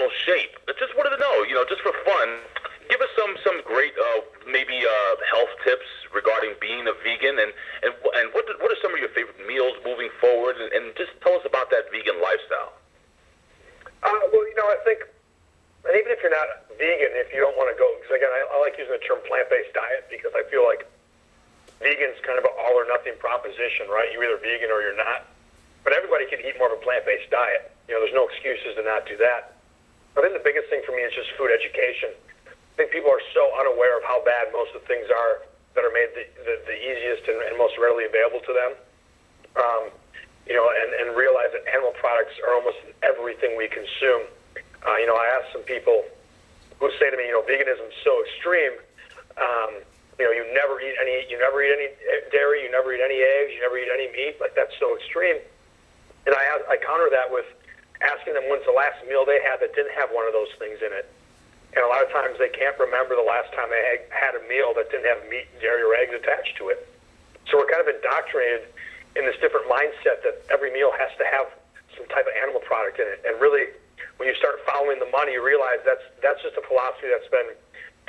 optimal shape. I just wanted to know, just for fun, give us some great maybe health tips regarding being a vegan, and what are some of your favorite meals moving forward, and just tell us about that vegan lifestyle. Well, I think, and even if you're not vegan, if you don't want to go, because again, I like using the term plant-based diet because I feel like vegan's kind of an all or nothing proposition, right? You're either vegan or you're not. But everybody can eat more of a plant-based diet. There's no excuses to not do that. I think the biggest thing for me is just food education. I think people are so unaware of how bad most of the things are that are made the easiest and most readily available to them. And realize that animal products are almost everything we consume. I ask some people who say to me, veganism is so extreme. You never eat any dairy, you never eat any eggs, you never eat any meat. Like, that's so extreme. And I counter that with asking them when's the last meal they had that didn't have one of those things in it. And a lot of times they can't remember the last time they had a meal that didn't have meat, dairy, or eggs attached to it. So we're kind of indoctrinated in this different mindset that every meal has to have some type of animal product in it. And really, when you start following the money, you realize that's just a philosophy that's been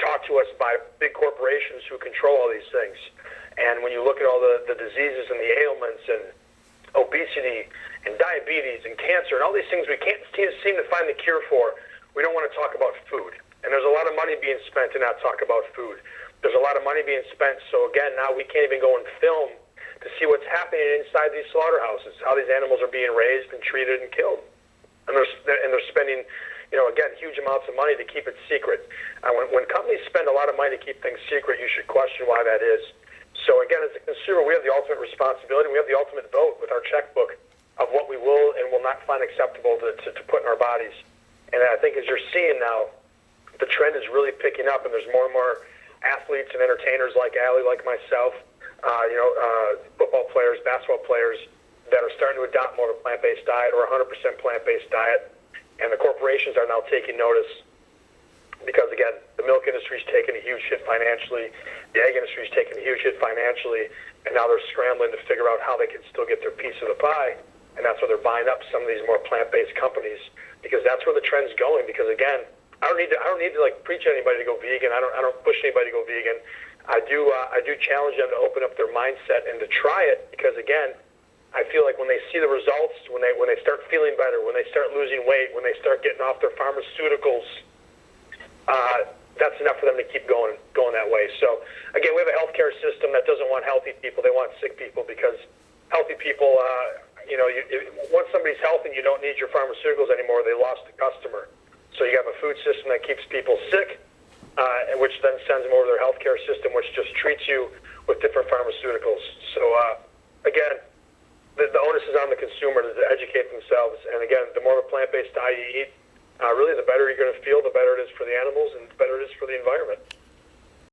taught to us by big corporations who control all these things. And when you look at all the diseases and the ailments and obesity and diabetes and cancer and all these things we can't seem to find the cure for, we don't want to talk about food. And there's a lot of money being spent to not talk about food. There's a lot of money being spent, so again, now we can't even go and film to see what's happening inside these slaughterhouses, how these animals are being raised and treated and killed. And they're spending, again, huge amounts of money to keep it secret. When companies spend a lot of money to keep things secret, you should question why that is. So again, as a consumer, we have the ultimate responsibility. We have the ultimate vote with our checkbook of what we will and will not find acceptable to put in our bodies. And I think as you're seeing now, the trend is really picking up, and there's more and more athletes and entertainers like Allie, like myself, football players, basketball players that are starting to adopt more of a plant-based diet or 100% plant-based diet. And the corporations are now taking notice because, again, the milk industry's taken a huge hit financially, the egg industry's taken a huge hit financially, and now they're scrambling to figure out how they can still get their piece of the pie. And that's why they're buying up some of these more plant-based companies, because that's where the trend's going. Because again, I don't need to like preach anybody to go vegan. I don't push anybody to go vegan. I do challenge them to open up their mindset and to try it, because again, I feel like when they see the results, when they start feeling better, when they start losing weight, when they start getting off their pharmaceuticals, that's enough for them to keep going that way. So again, we have a healthcare system that doesn't want healthy people; they want sick people, because healthy people, once somebody's healthy, you don't need your pharmaceuticals anymore. They lost the customer. So you have a food system that keeps people sick, and which then sends them over to their healthcare system, which just treats you with different pharmaceuticals. So again, the onus is on the consumer to educate themselves. And again, the more of a plant-based diet you eat, really the better you're going to feel, the better it is for the animals, and the better it is for the environment.